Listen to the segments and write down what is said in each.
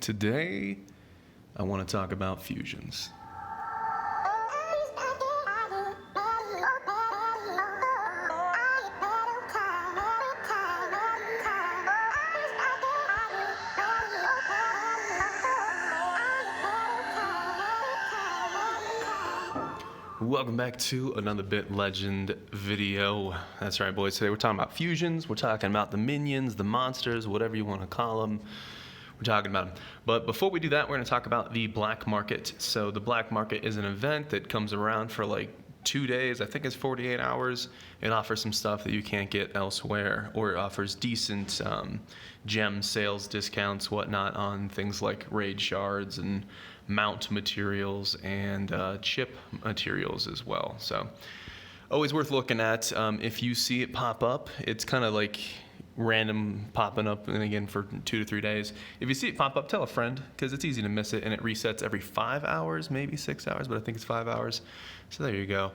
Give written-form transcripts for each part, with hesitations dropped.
Today, I want to talk about fusions. Welcome back to another Bit Legend video. That's right, boys. Today we're talking about fusions. We're talking about the minions, the monsters, whatever you want to call them. We're talking about them. But before we do that, we're going to talk about the black market. So the black market is an event that comes around for like 2 days. I think it's 48 hours. It offers some stuff that you can't get elsewhere, or it offers decent gem sales discounts, whatnot, on things like raid shards and mount materials and chip materials as well. So always worth looking at. If you see it pop up, it's kind of like random popping up and again for 2 to 3 days. If you see it pop up, tell a friend, because it's easy to miss it, and it resets every 5 hours, maybe 6 hours, but I think it's 5 hours. So there you go.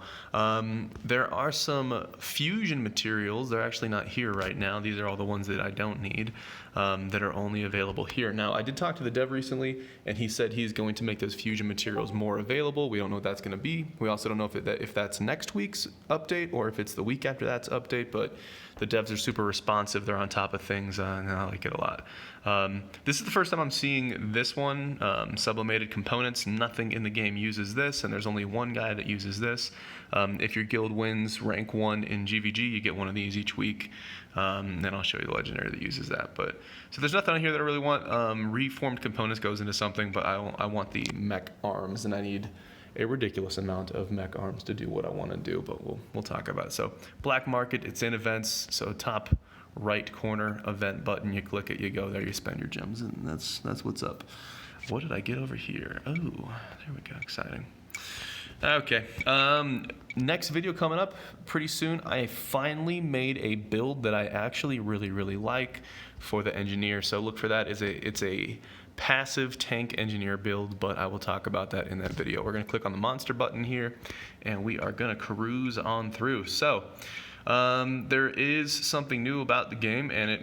There are some fusion materials. They're actually not here right now. These are all the ones that I don't need, that are only available here. Now, I did talk to the dev recently, and he said he's going to make those fusion materials more available. We don't know what that's going to be. We also don't know if that's next week's update or if it's the week after that's update, but the devs are super responsive. They're on top of things, and I like it a lot. This is the first time I'm seeing this one, sublimated components. Nothing in the game uses this, and there's only one guy that uses this. If your guild wins rank 1 in GVG, you get one of these each week. Then I'll show you the legendary that uses that. But so there's nothing on here that I really want. Reformed components goes into something, but I want the mech arms, and I need a ridiculous amount of mech arms to do what I want to do, but we'll talk about it. So black market, it's in events. So top right corner event button, you click it, you go there, you spend your gems, and that's what's up. What did I get over here? Oh, there we go, exciting. Okay, next video coming up pretty soon. I finally made a build that I actually really like for the engineer, so look for that. It's a passive tank engineer build, but I will talk about that in that video. We're going to click on the monster button here, and we are going to cruise on through. So there is something new about the game, and it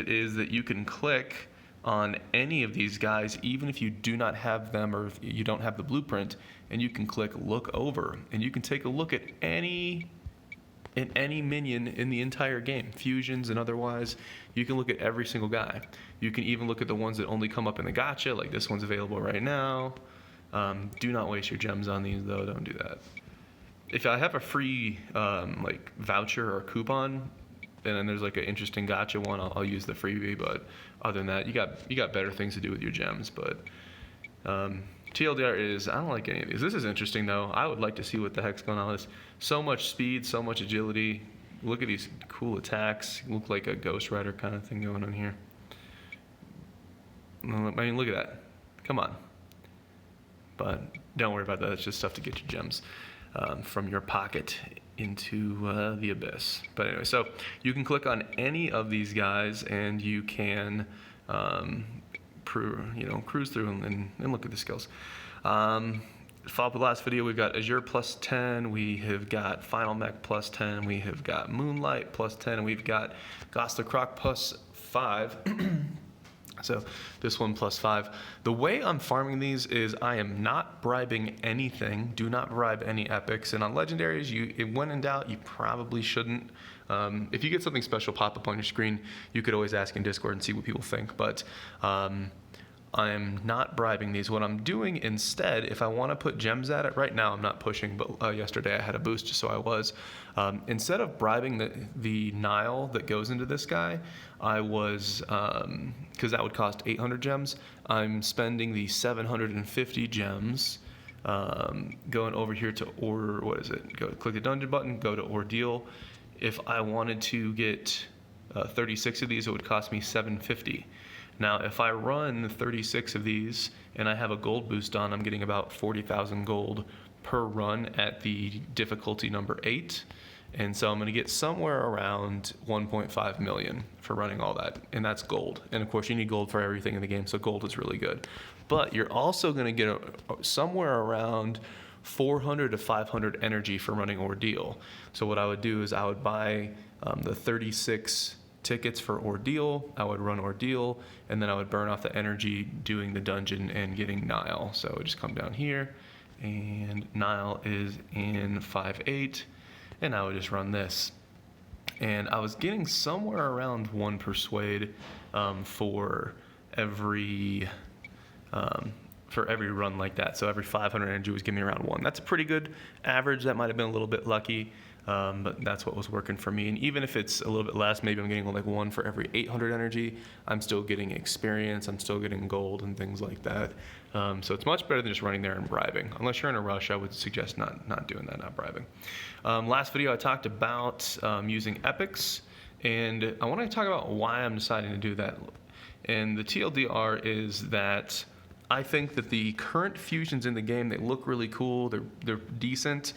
is that you can click on any of these guys, even if you do not have them or if you don't have the blueprint, and you can click look over, and you can take a look at any minion in the entire game, fusions and otherwise. You can look at every single guy. You can even look at the ones that only come up in the gacha, like this one's available right now. Do not waste your gems on these though, don't do that. If I have a free like voucher or coupon, and then there's like an interesting gacha one, I'll use the freebie, but other than that, you got better things to do with your gems. But TLDR is, I don't like any of these. This is interesting though. I would like to see what the heck's going on with this. So much speed, so much agility. Look at these cool attacks. Look like a Ghost Rider kind of thing going on here. I mean, look at that. Come on. But don't worry about that. It's just stuff to get your gems from your pocket into the abyss. But anyway, so you can click on any of these guys, and you can cruise through and look at the skills. Follow up the last video, we've got Azure plus 10, we have got Final Mech plus 10, we have got Moonlight plus 10, and we've got Gosler Croc plus 5. So this one plus 5. The way I'm farming these is I am not bribing anything. Do not bribe any epics. And on legendaries, when in doubt, you probably shouldn't. If you get something special pop up on your screen, you could always ask in Discord and see what people think. But I am not bribing these. What I'm doing instead, if I want to put gems at it, right now I'm not pushing, but yesterday I had a boost, so I was. Instead of bribing the Nile that goes into this guy, I was, because that would cost 800 gems, I'm spending the 750 gems, going over here to order, what is it? Click the dungeon button, go to ordeal. If I wanted to get 36 of these, it would cost me 750. Now, if I run 36 of these and I have a gold boost on, I'm getting about 40,000 gold per run at the difficulty number 8. And so I'm going to get somewhere around 1.5 million for running all that, and that's gold. And of course, you need gold for everything in the game, so gold is really good. But you're also going to get somewhere around 400 to 500 energy for running Ordeal. So what I would do is I would buy the 36 tickets for Ordeal, I would run Ordeal, and then I would burn off the energy doing the dungeon and getting Nile. So I would just come down here, and Nile is in 5-8, and I would just run this. And I was getting somewhere around 1 persuade for every run like that. So every 500 energy was giving me around 1. That's a pretty good average. That might have been a little bit lucky, but that's what was working for me. And even if it's a little bit less, maybe I'm getting like 1 for every 800 energy, I'm still getting experience, I'm still getting gold and things like that. So it's much better than just running there and bribing. Unless you're in a rush, I would suggest not doing that, not bribing. Last video I talked about using epics, and I want to talk about why I'm deciding to do that. And the TLDR is that I think that the current fusions in the game, they look really cool, they're decent.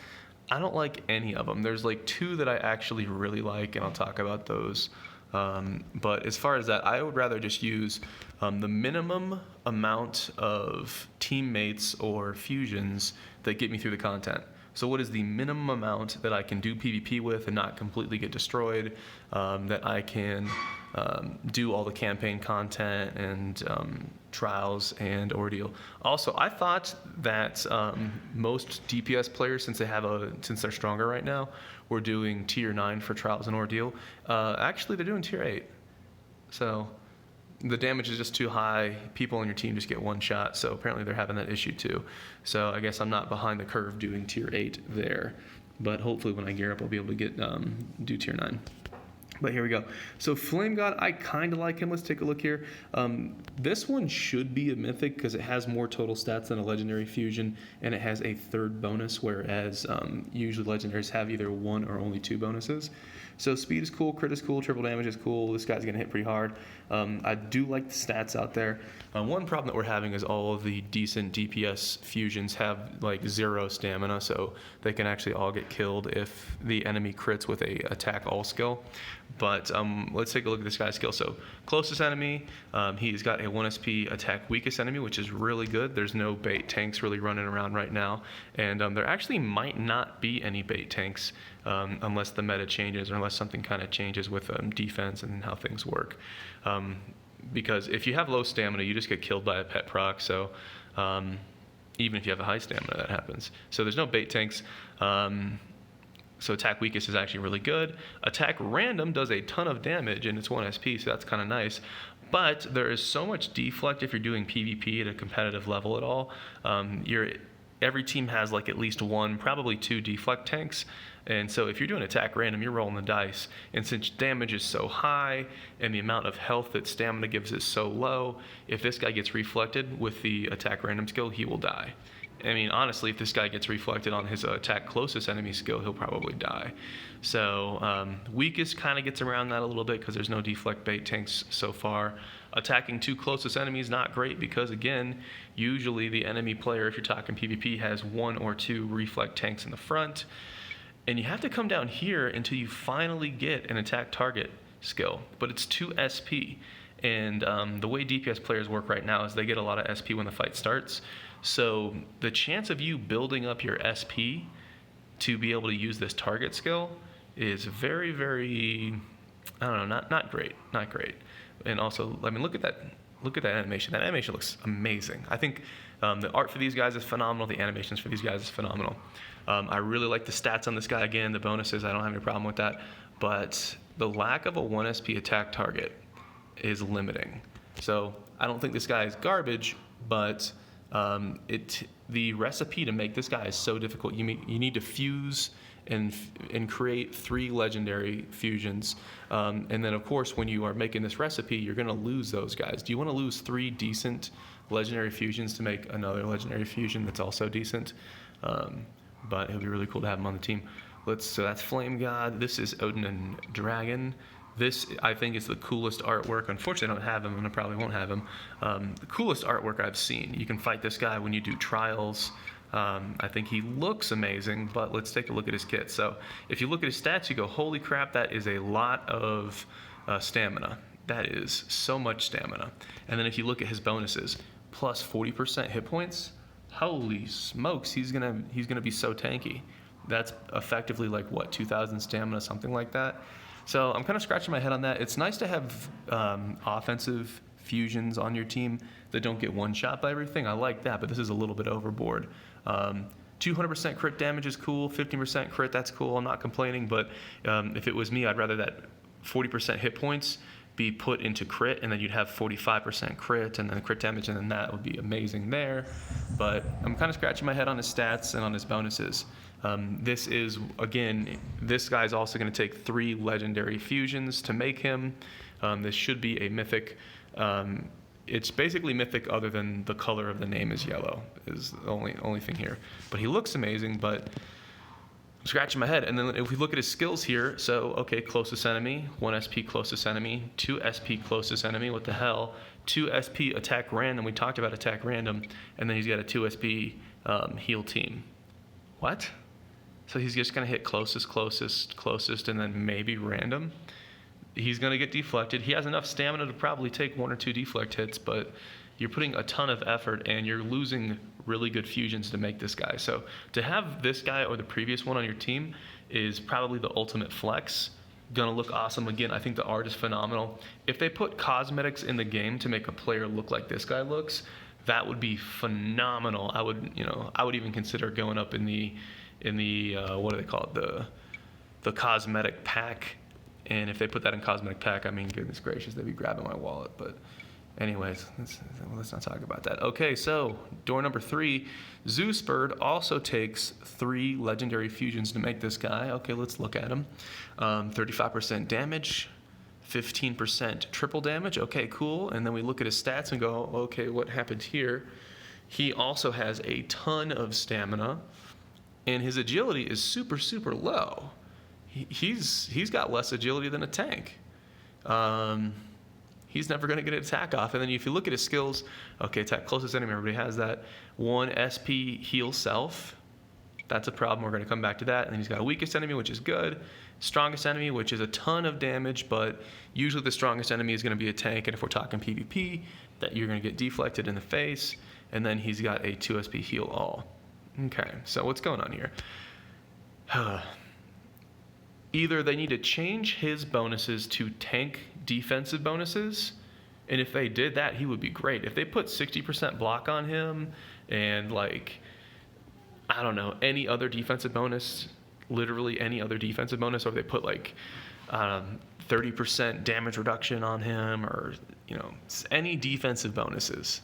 I don't like any of them. There's like 2 that I actually really like, and I'll talk about those. But as far as that, I would rather just use the minimum amount of teammates or fusions that get me through the content. So what is the minimum amount that I can do PvP with and not completely get destroyed, that I can do all the campaign content and trials and Ordeal. Also, I thought that most DPS players, since they're stronger right now, were doing tier 9 for trials and Ordeal. Actually, they're doing tier 8. So the damage is just too high. People on your team just get 1 shot. So apparently they're having that issue too. So I guess I'm not behind the curve doing tier 8 there. But hopefully when I gear up, I'll be able to get do tier 9. But here we go. So Flame God, I kind of like him. Let's take a look here. This one should be a mythic because it has more total stats than a legendary fusion, and it has a 3rd bonus, whereas usually legendaries have either 1 or only 2 bonuses. So speed is cool, crit is cool, triple damage is cool. This guy's gonna hit pretty hard. I do like the stats out there. One problem that we're having is all of the decent DPS fusions have like 0 stamina, so they can actually all get killed if the enemy crits with a attack all skill. But let's take a look at this guy's skill. So closest enemy, he's got a 1 SP attack weakest enemy, which is really good. There's no bait tanks really running around right now. And there actually might not be any bait tanks unless the meta changes or unless something kind of changes with defense and how things work. Because if you have low stamina, you just get killed by a pet proc. So even if you have a high stamina, that happens. So there's no bait tanks. So attack weakest is actually really good. Attack random does a ton of damage, and it's 1 SP, so that's kind of nice. But there is so much deflect if you're doing PvP at a competitive level at all. Every team has like at least 1, probably 2 deflect tanks. And so if you're doing attack random, you're rolling the dice. And since damage is so high and the amount of health that stamina gives is so low, if this guy gets reflected with the attack random skill, he will die. I mean, honestly, if this guy gets reflected on his attack closest enemy skill, he'll probably die. So weakest kind of gets around that a little bit because there's no deflect bait tanks so far. Attacking 2 closest enemies, not great because, again, usually the enemy player, if you're talking PvP, has 1 or 2 reflect tanks in the front. And you have to come down here until you finally get an attack target skill. But it's 2 SP. And the way DPS players work right now is they get a lot of SP when the fight starts. So the chance of you building up your SP to be able to use this target skill is very, very, I don't know, not great, not great. And also, I mean, look at that animation. That animation looks amazing. I think the art for these guys is phenomenal. The animations for these guys is phenomenal. I really like the stats on this guy. Again, the bonuses, I don't have any problem with that. But the lack of a 1 SP attack target is limiting. So I don't think this guy is garbage, but the recipe to make this guy is so difficult. You need to fuse and create 3 legendary fusions. And then, of course, when you are making this recipe, you're going to lose those guys. Do you want to lose 3 decent legendary fusions to make another legendary fusion that's also decent? But it would be really cool to have him on the team. So that's Flame God. This is Odin and Dragon. This, I think, is the coolest artwork. Unfortunately, I don't have him, and I probably won't have him. The coolest artwork I've seen. You can fight this guy when you do trials. I think he looks amazing, but let's take a look at his kit. So if you look at his stats, you go, holy crap, that is a lot of stamina. That is so much stamina. And then if you look at his bonuses, plus 40% hit points, holy smokes, he's gonna be so tanky. That's effectively like, what, 2,000 stamina, something like that. So I'm kind of scratching my head on that. It's nice to have offensive fusions on your team that don't get one shot by everything. I like that, but this is a little bit overboard. 200% crit damage is cool. 15% crit, that's cool. I'm not complaining, but if it was me, I'd rather that 40% hit points be put into crit, and then you'd have 45% crit, and then crit damage, and then that would be amazing there. But I'm kind of scratching my head on his stats and on his bonuses. This is, again, this guy's also going to take 3 legendary fusions to make him. This should be a mythic. It's basically mythic other than the color of the name is yellow, is the only thing here. But he looks amazing, but I'm scratching my head. And then if we look at his skills here, so, okay, closest enemy, 1 SP closest enemy, 2 SP closest enemy, what the hell? 2 SP attack random, we talked about attack random, and then he's got a 2 SP heal team. What? So he's just going to hit closest, and then maybe random. He's going to get deflected. He has enough stamina to probably take 1 or 2 deflect hits, but you're putting a ton of effort, and you're losing really good fusions to make this guy. So to have this guy or the previous one on your team is probably the ultimate flex. Gonna look awesome. Again, I think the art is phenomenal. If they put cosmetics in the game to make a player look like this guy looks, that would be phenomenal. I would even consider going up in the what do they call it, the cosmetic pack. And if they put that in cosmetic pack, I mean, goodness gracious, they'd be grabbing my wallet. But anyways, let's not talk about that. Okay, so door number 3, Zeus Bird also takes 3 legendary fusions to make this guy. Okay, let's look at him. 35% damage, 15% triple damage. Okay, cool. And then we look at his stats and go, okay, what happened here? He also has a ton of stamina, and his agility is super, super low. He's got less agility than a tank. He's never going to get an attack off. And then if you look at his skills, okay, attack closest enemy, everybody has that. 1 SP heal self. That's a problem. We're going to come back to that. And then he's got a weakest enemy, which is good. Strongest enemy, which is a ton of damage, but usually the strongest enemy is going to be a tank. And if we're talking PvP, that you're going to get deflected in the face. And then he's got a 2 SP heal all. Okay, so what's going on here? Either they need to change his bonuses to tank defensive bonuses, and if they did that, he would be great. If they put 60% block on him and, like, I don't know, any other defensive bonus, literally any other defensive bonus, or if they put, like, 30% damage reduction on him, or, any defensive bonuses,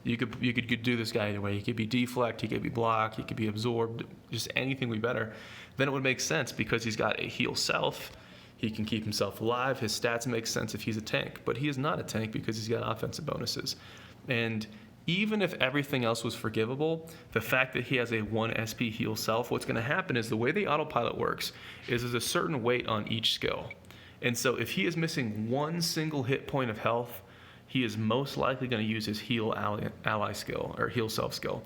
you could do this guy either way. He could be deflect, he could be block, he could be absorbed, just anything would be better. Then it would make sense because he's got a heal self. He can keep himself alive. His stats make sense if he's a tank, but he is not a tank because he's got offensive bonuses. And even if everything else was forgivable, the fact that he has a 1 SP heal self, what's going to happen is the way the autopilot works is there's a certain weight on each skill. And so if he is missing 1 single hit point of health, he is most likely going to use his heal ally skill or heal self skill.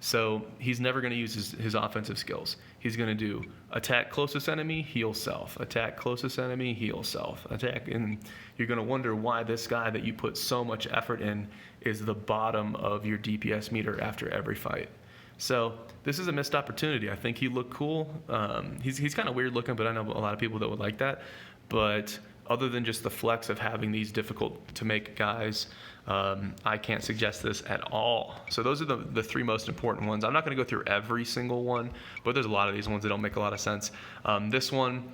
So he's never going to use his offensive skills. He's going to do attack closest enemy, heal self. Attack closest enemy, heal self. Attack, and you're going to wonder why this guy that you put so much effort in is the bottom of your DPS meter after every fight. So this is a missed opportunity. I think he looked cool. He's kind of weird looking, but I know a lot of people that would like that. But other than just the flex of having these difficult to make guys, I can't suggest this at all. So those are the 3 most important ones. I'm not going to go through every single one, but there's a lot of these ones that don't make a lot of sense. This one,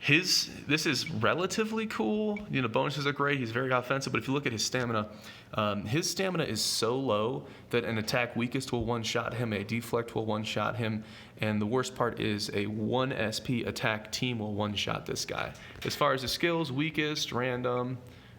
this is relatively cool. Bonuses are great. He's very offensive, but if you look at his stamina is so low that an attack weakest will one-shot him, a deflect will one-shot him, and the worst part is a 1 SP attack team will one-shot this guy. As far as his skills, weakest, random,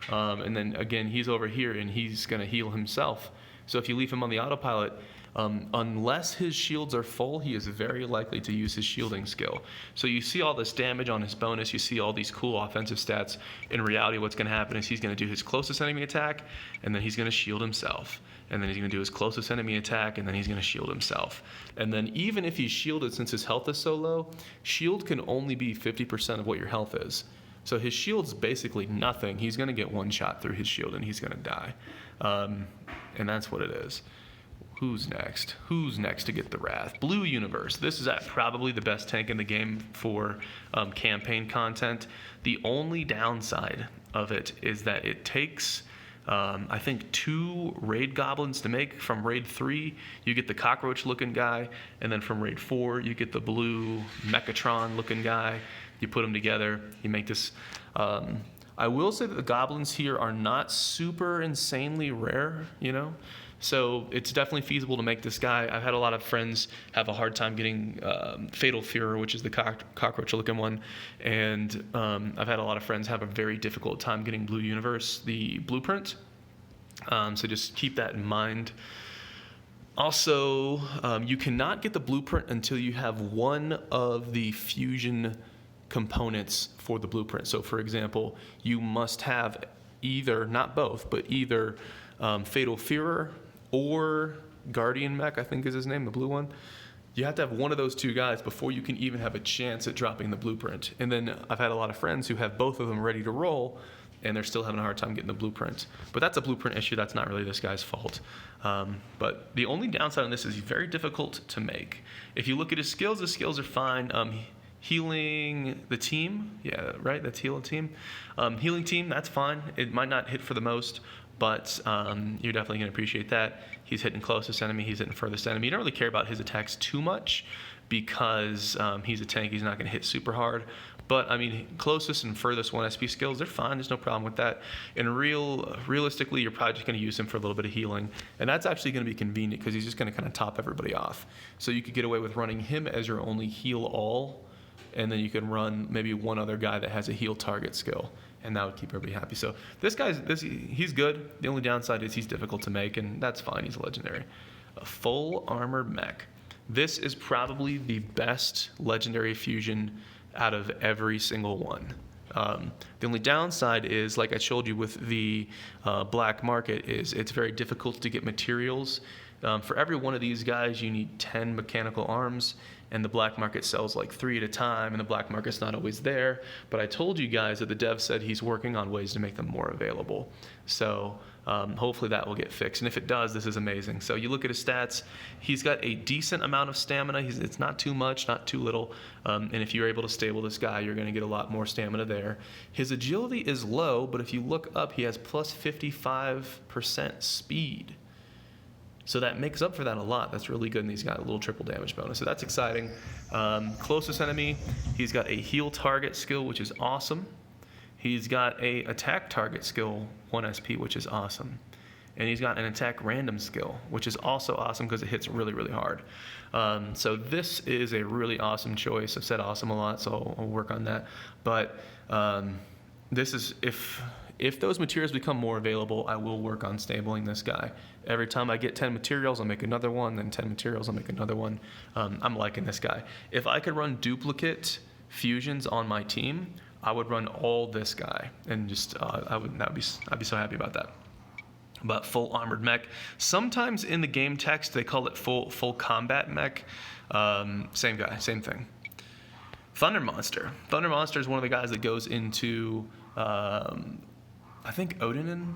and then again, he's over here and he's going to heal himself. So if you leave him on the autopilot, unless his shields are full, he is very likely to use his shielding skill. So you see all this damage on his bonus, you see all these cool offensive stats. In reality, what's going to happen is he's going to do his closest enemy attack, and then he's going to shield himself. And then he's going to do his closest enemy attack, and then he's going to shield himself. And then even if he's shielded, since his health is so low, shield can only be 50% of what your health is. So his shield's basically nothing. He's going to get one shot through his shield, and he's going to die. And that's what it is. Who's next? Who's next to get the Wrath? Blue Universe. This is probably the best tank in the game for campaign content. The only downside of it is that it takes, I think, 2 raid goblins to make. From raid 3, you get the cockroach-looking guy, and then from raid 4, you get the blue Mechatron-looking guy. You put them together, you make this. I will say that the goblins here are not super insanely rare, you know? So it's definitely feasible to make this guy. I've had a lot of friends have a hard time getting Fatal Fuhrer, which is the cockroach-looking one, and I've had a lot of friends have a very difficult time getting Blue Universe, the blueprint. So just keep that in mind. Also, you cannot get the blueprint until you have one of the fusion components for the blueprint. So for example, you must have either, not both, but either Fatal Fuhrer or Guardian Mech, I think is his name, the blue one. You have to have one of those 2 guys before you can even have a chance at dropping the blueprint. And then I've had a lot of friends who have both of them ready to roll, and they're still having a hard time getting the blueprint. But that's a blueprint issue. That's not really this guy's fault. But the only downside on this is he's very difficult to make. If you look at his skills are fine. Healing the team, yeah, right, that's heal a team. Healing team, that's fine. It might not hit for the most, but you're definitely going to appreciate that. He's hitting closest enemy, he's hitting furthest enemy. You don't really care about his attacks too much because he's a tank, he's not going to hit super hard. But, I mean, closest and furthest 1 SP skills, they're fine. There's no problem with that. And realistically, you're probably just going to use him for a little bit of healing. And that's actually going to be convenient because he's just going to kind of top everybody off. So you could get away with running him as your only heal all, and then you can run maybe one other guy that has a heal target skill, and that would keep everybody happy. So he's good. The only downside is he's difficult to make, and that's fine. He's legendary. A full armored mech. This is probably the best legendary fusion out of every single one. The only downside is, like I showed you with the black market, is it's very difficult to get materials. For every one of these guys, you need 10 mechanical arms, and the black market sells like 3 at a time, and the black market's not always there. But I told you guys that the dev said he's working on ways to make them more available. So hopefully that will get fixed. And if it does, this is amazing. So you look at his stats, he's got a decent amount of stamina. It's not too much, not too little. And if you're able to stable this guy, you're going to get a lot more stamina there. His agility is low, but if you look up, he has plus 55% speed. So that makes up for that a lot. That's really good, and he's got a little triple damage bonus. So that's exciting. Closest enemy, he's got a heal target skill, which is awesome. He's got a attack target skill, 1 SP, which is awesome. And he's got an attack random skill, which is also awesome because it hits really, really hard. So this is a really awesome choice. I've said awesome a lot, so I'll work on that. But this is, if those materials become more available, I will work on stabling this guy. Every time I get 10 materials, I'll make another one, then 10 materials, I'll make another one. I'm liking this guy. If I could run duplicate fusions on my team, I would run all this guy, and just I'd be so happy about that. But full armored mech. Sometimes in the game text they call it full combat mech. Same guy, same thing. Thunder Monster. Thunder Monster is one of the guys that goes into I think Odinin,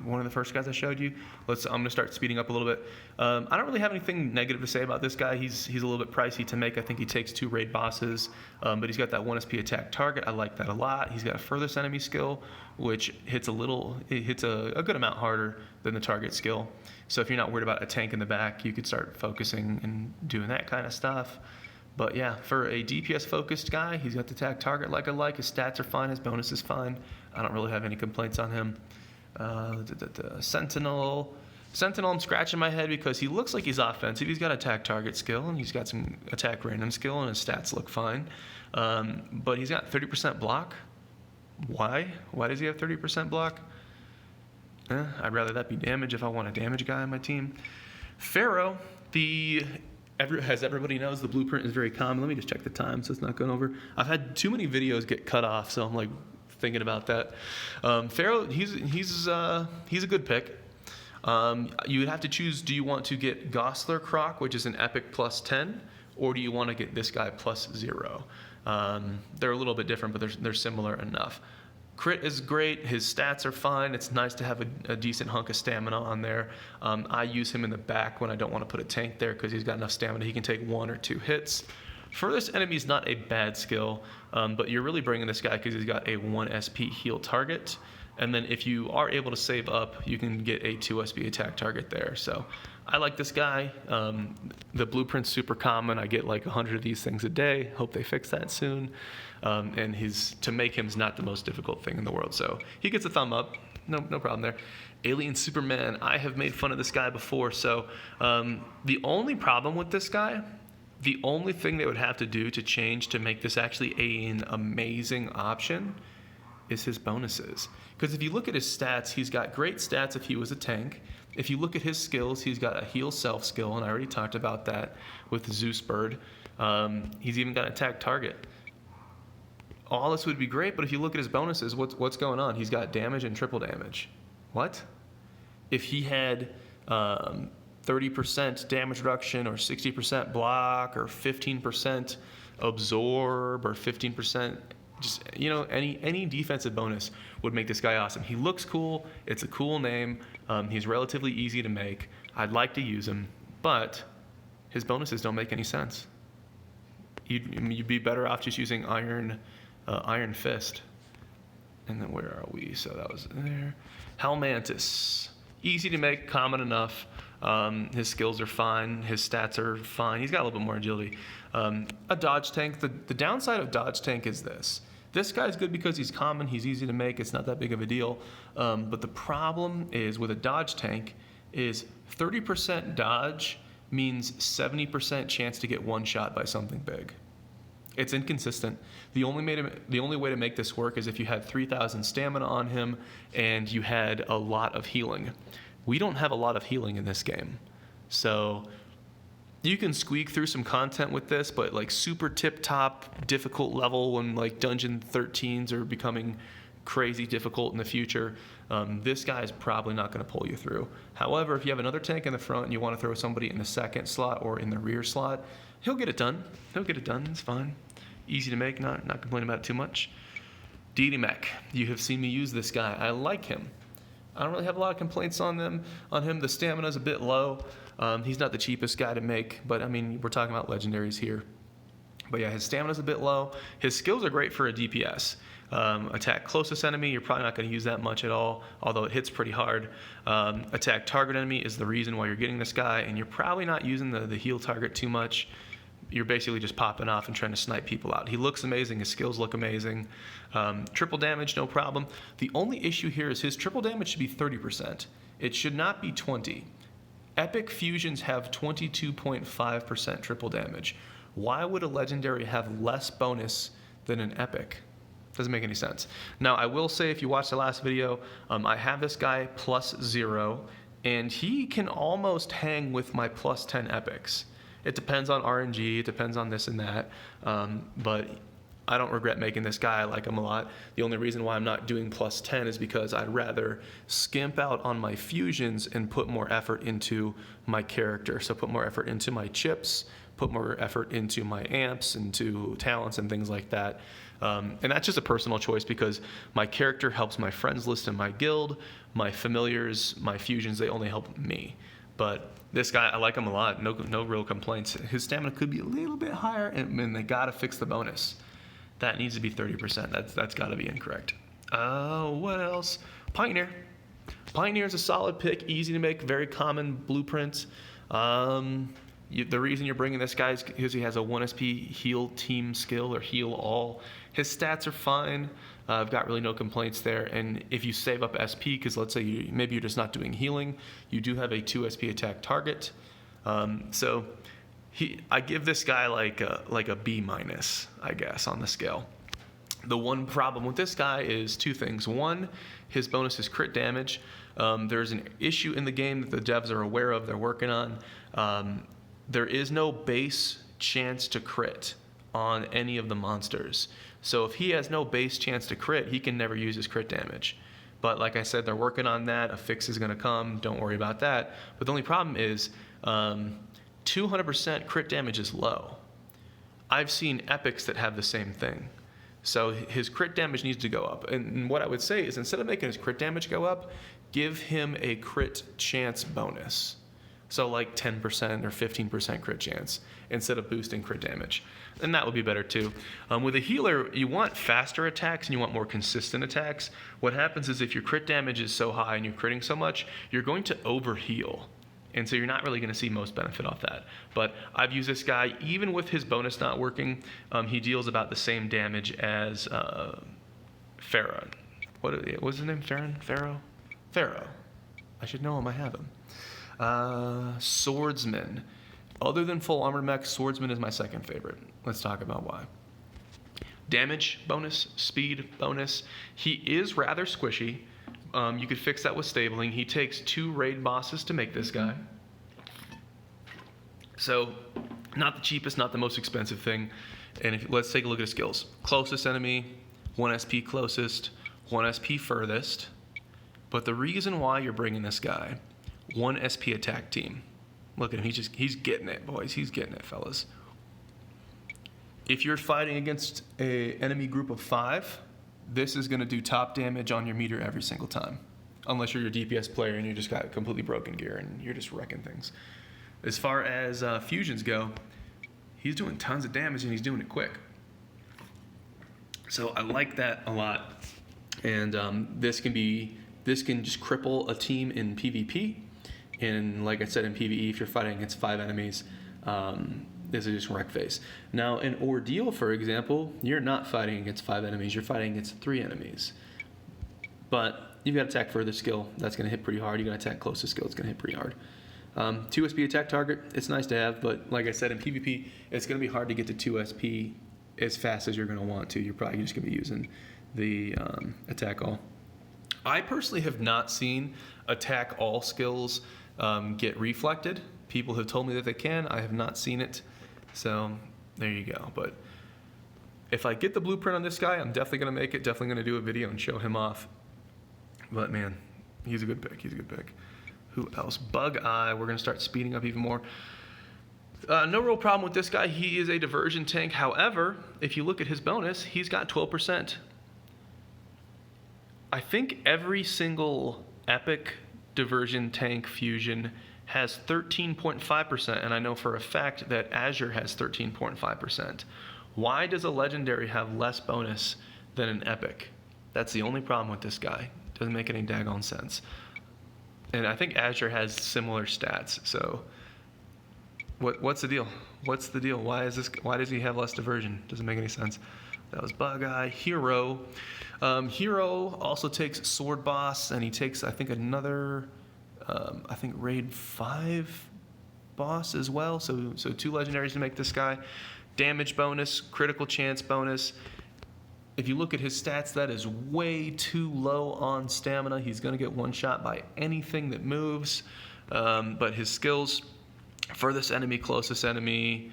one of the first guys I showed you. I'm going to start speeding up a little bit. I don't really have anything negative to say about this guy. He's a little bit pricey to make. I think he takes 2 raid bosses, but he's got that 1 SP attack target. I like that a lot. He's got a furthest enemy skill, which hits a good amount harder than the target skill. So if you're not worried about a tank in the back, you could start focusing and doing that kind of stuff. But yeah, for a DPS focused guy, he's got the attack target like I like. His stats are fine. His bonus is fine. I don't really have any complaints on him. Sentinel, I'm scratching my head because he looks like he's offensive. He's got attack target skill, and he's got some attack random skill, and his stats look fine. But he's got 30% block. Why? Why does he have 30% block? I'd rather that be damage if I want a damage guy on my team. Pharaoh, as everybody knows, the blueprint is very common. Let me just check the time so it's not going over. I've had too many videos get cut off, so I'm like thinking about that. Pharaoh, he's a good pick. You would have to choose, do you want to get Gosler Croc, which is an epic plus 10, or do you want to get this guy plus 0? They're a little bit different, but they're similar enough. Crit is great. His stats are fine. It's nice to have a decent hunk of stamina on there. I use him in the back when I don't want to put a tank there because he's got enough stamina. He can take 1 or 2 hits. Furthest enemy is not a bad skill, but you're really bringing this guy because he's got a 1 SP heal target. And then if you are able to save up, you can get a 2 SP attack target there. So I like this guy. The blueprint's super common. I get like 100 of these things a day. Hope they fix that soon. And to make him is not the most difficult thing in the world. So he gets a thumb up. No problem there. Alien Superman. I have made fun of this guy before. So the only problem with this guy, the only thing they would have to do to change to make this actually an amazing option is his bonuses. Because if you look at his stats, he's got great stats if he was a tank. If you look at his skills, he's got a heal self skill, and I already talked about that with Zeus Bird. He's even got an attack target. All this would be great, but if you look at his bonuses, what's going on? He's got damage and triple damage. What? If he had 30% damage reduction or 60% block or 15% absorb or 15%, just, any defensive bonus would make this guy awesome. He looks cool. It's a cool name. He's relatively easy to make. I'd like to use him, but his bonuses don't make any sense. You'd be better off just using Iron Fist. And then where are we? So that was there. Hellmantis. Easy to make, common enough. His skills are fine. His stats are fine. He's got a little bit more agility. A dodge tank. The downside of dodge tank is this. This guy's good because he's common. He's easy to make. It's not that big of a deal. But the problem is with a dodge tank is 30% dodge means 70% chance to get one shot by something big. It's inconsistent. The only way to make this work is if you had 3,000 stamina on him and you had a lot of healing. We don't have a lot of healing in this game. So you can squeak through some content with this, but like super tip-top difficult level when like Dungeon 13s are becoming crazy difficult in the future, this guy is probably not going to pull you through. However, if you have another tank in the front and you want to throw somebody in the second slot or in the rear slot, he'll get it done. It's fine. Easy to make, not complaining about it too much. Deity Mech. You have seen me use this guy. I like him. I don't really have a lot of complaints on him. The stamina's a bit low. He's not the cheapest guy to make, but I mean, we're talking about legendaries here. But yeah, his stamina's a bit low. His skills are great for a DPS. Attack closest enemy, you're probably not going to use that much at all, although it hits pretty hard. Attack target enemy is the reason why you're getting this guy, and you're probably not using the heal target too much. You're basically just popping off and trying to snipe people out. He looks amazing. His skills look amazing. Triple damage, no problem. The only issue here is his triple damage should be 30%. It should not be 20. Epic fusions have 22.5% triple damage. Why would a legendary have less bonus than an epic? Doesn't make any sense. Now, I will say, if you watched the last video, I have this guy +0, and he can almost hang with my +10 epics. It depends on RNG, it depends on this and that, but I don't regret making this guy. I like him a lot. The only reason why I'm not doing +10 is because I'd rather skimp out on my fusions and put more effort into my character. So put more effort into my chips, put more effort into my amps, into talents and things like that. And that's just a personal choice because my character helps my friends list in my guild, my familiars, my fusions, they only help me. But this guy, I like him a lot. No real complaints. His stamina could be a little bit higher, and they gotta fix the bonus. That needs to be 30%. That's gotta be incorrect. What else? Pioneer. Pioneer is a solid pick, easy to make, very common blueprint. The reason you're bringing this guy is because he has a 1 SP heal team skill or heal all. His stats are fine. I've got really no complaints there. And if you save up SP, because let's say maybe you're just not doing healing, you do have a 2 SP attack target. So I give this guy like a B-, I guess, on the scale. The one problem with this guy is 2 things. One, his bonus is crit damage. There's an issue in the game that the devs are aware of, they're working on. There is no base chance to crit on any of the monsters. So if he has no base chance to crit, he can never use his crit damage. But like I said, they're working on that. A fix is going to come. Don't worry about that. But the only problem is 200% crit damage is low. I've seen epics that have the same thing. So his crit damage needs to go up. And what I would say is, instead of making his crit damage go up, give him a crit chance bonus. So like 10% or 15% crit chance instead of boosting crit damage. And that would be better too. With a healer, you want faster attacks and you want more consistent attacks. What happens is, if your crit damage is so high and you're critting so much, you're going to overheal. And so you're not really going to see most benefit off that. But I've used this guy, even with his bonus not working, he deals about the same damage as Pharaoh. What was his name? Pharaoh? Pharaoh. I should know him, I have him. Swordsman. Other than full armor mech, Swordsman is my second favorite. Let's talk about why. Damage bonus, speed bonus. He is rather squishy. You could fix that with stabling. He takes 2 raid bosses to make this guy. So, not the cheapest, not the most expensive thing. And let's take a look at his skills. Closest enemy, 1 SP closest, 1 SP furthest. But the reason why you're bringing this guy, 1 SP attack team. Look at him, he's getting it, boys. He's getting it, fellas. If you're fighting against an enemy group of 5, this is going to do top damage on your meter every single time. Unless you're your DPS player and you just got completely broken gear and you're just wrecking things. As far as fusions go, he's doing tons of damage and he's doing it quick. So I like that a lot. And this can just cripple a team in PvP. And like I said, in PvE, if you're fighting against 5 enemies, this is just wreck face. Now, in Ordeal, for example, you're not fighting against 5 enemies. You're fighting against 3 enemies. But you've got attack further skill. That's going to hit pretty hard. You got attack closest skill. It's going to hit pretty hard. 2 SP attack target. It's nice to have, but like I said, in PvP, it's going to be hard to get to 2 SP as fast as you're going to want to. You're probably just going to be using the attack all. I personally have not seen attack all skills get reflected. People have told me that they can. I have not seen it. So there you go. But if I get the blueprint on this guy, I'm definitely going to make it. Definitely going to do a video and show him off. But man, he's a good pick. He's a good pick. Who else? Bug Eye. We're going to start speeding up even more. No real problem with this guy. He is a diversion tank. However, if you look at his bonus, he's got 12%. I think every single epic diversion tank fusion has 13.5%, and I know for a fact that Azure has 13.5%. Why does a legendary have less bonus than an epic? That's the only problem with this guy. Doesn't make any daggone sense. And I think Azure has similar stats. So what's the deal? What's the deal? Why does he have less diversion? Doesn't make any sense. That was Bug Eye. Hero. Hero also takes Sword Boss, and he takes, I think, another, I think, Raid 5 boss as well. So 2 legendaries to make this guy. Damage bonus, critical chance bonus. If you look at his stats, that is way too low on stamina. He's going to get one shot by anything that moves. But his skills, furthest enemy, closest enemy,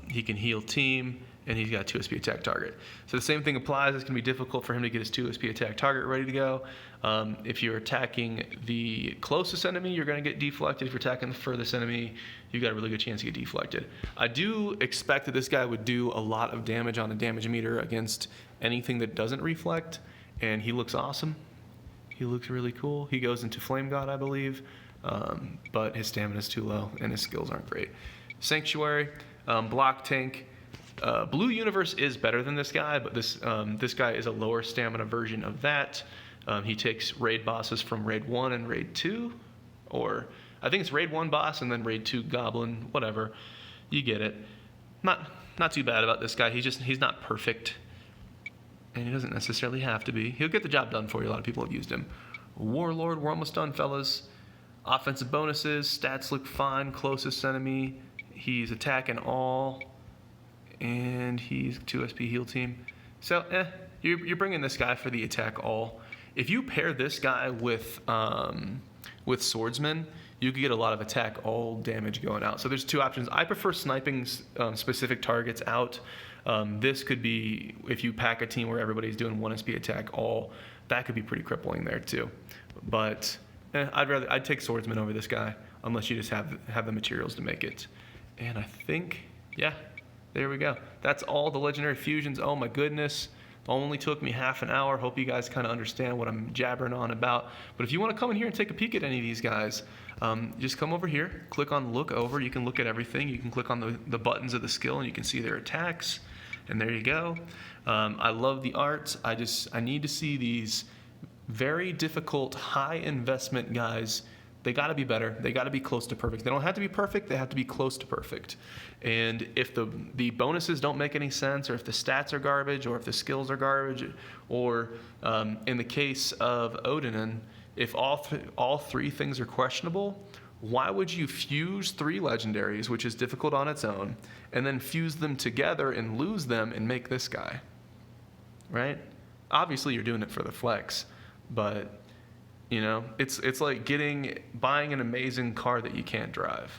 he can heal team, and he's got 2 SP attack target. So the same thing applies. It's going to be difficult for him to get his 2 SP attack target ready to go. If you're attacking the closest enemy, you're going to get deflected. If you're attacking the furthest enemy, you've got a really good chance to get deflected. I do expect that this guy would do a lot of damage on a damage meter against anything that doesn't reflect, and he looks awesome. He looks really cool. He goes into Flame God, I believe, but his stamina is too low, and his skills aren't great. Sanctuary, block tank. Blue Universe is better than this guy, but this guy is a lower stamina version of that. He takes raid bosses from Raid 1 and Raid 2, or I think it's Raid 1 boss and then Raid 2 Goblin, whatever. You get it. Not too bad about this guy. He's not perfect, and he doesn't necessarily have to be. He'll get the job done for you. A lot of people have used him. Warlord, we're almost done, fellas. Offensive bonuses, stats look fine. Closest enemy, he's attacking all, and he's 2 SP heal team. So, you're bringing this guy for the attack all. If you pair this guy with Swordsman, you could get a lot of attack all damage going out. So there's 2 options. I prefer sniping specific targets out. This could be, if you pack a team where everybody's doing 1 SP attack all, that could be pretty crippling there too. But I'd take Swordsman over this guy, unless you just have the materials to make it. And I think, yeah, There we go. That's all the legendary fusions. Oh my goodness. Only took me half an hour. Hope you guys kind of understand what I'm jabbering on about. But if you want to come in here and take a peek at any of these guys, just come over here, click on look over. You can look at everything. You can click on the buttons of the skill and you can see their attacks. And there you go. I love the art. I need to see these very difficult, high investment guys. They got to be better. They got to be close to perfect. They don't have to be perfect. They have to be close to perfect. And if the bonuses don't make any sense, or if the stats are garbage, or if the skills are garbage, or in the case of Odinin, if all three things are questionable, why would you fuse 3 legendaries, which is difficult on its own, and then fuse them together and lose them and make this guy? Right? Obviously, you're doing it for the flex, but you know, it's like buying an amazing car that you can't drive,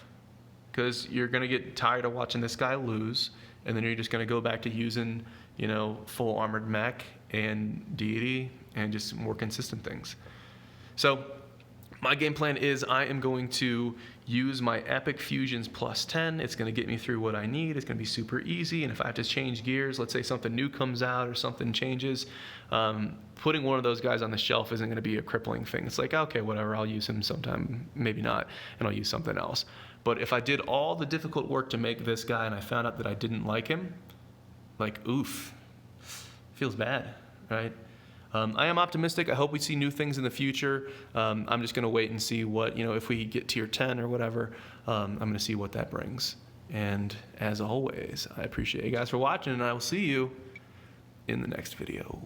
because you're gonna get tired of watching this guy lose, and then you're just gonna go back to using, you know, full armored mech and deity and just more consistent things. So my game plan is I am going to use my Epic Fusions plus 10. It's going to get me through what I need. It's going to be super easy. And if I have to change gears, let's say something new comes out or something changes, putting one of those guys on the shelf isn't going to be a crippling thing. It's like, okay, whatever, I'll use him sometime, maybe not, and I'll use something else. But if I did all the difficult work to make this guy and I found out that I didn't like him, like, oof, feels bad, right? I am optimistic. I hope we see new things in the future. I'm just going to wait and see what, you know, if we get tier 10 or whatever, I'm going to see what that brings. And as always, I appreciate you guys for watching, and I will see you in the next video.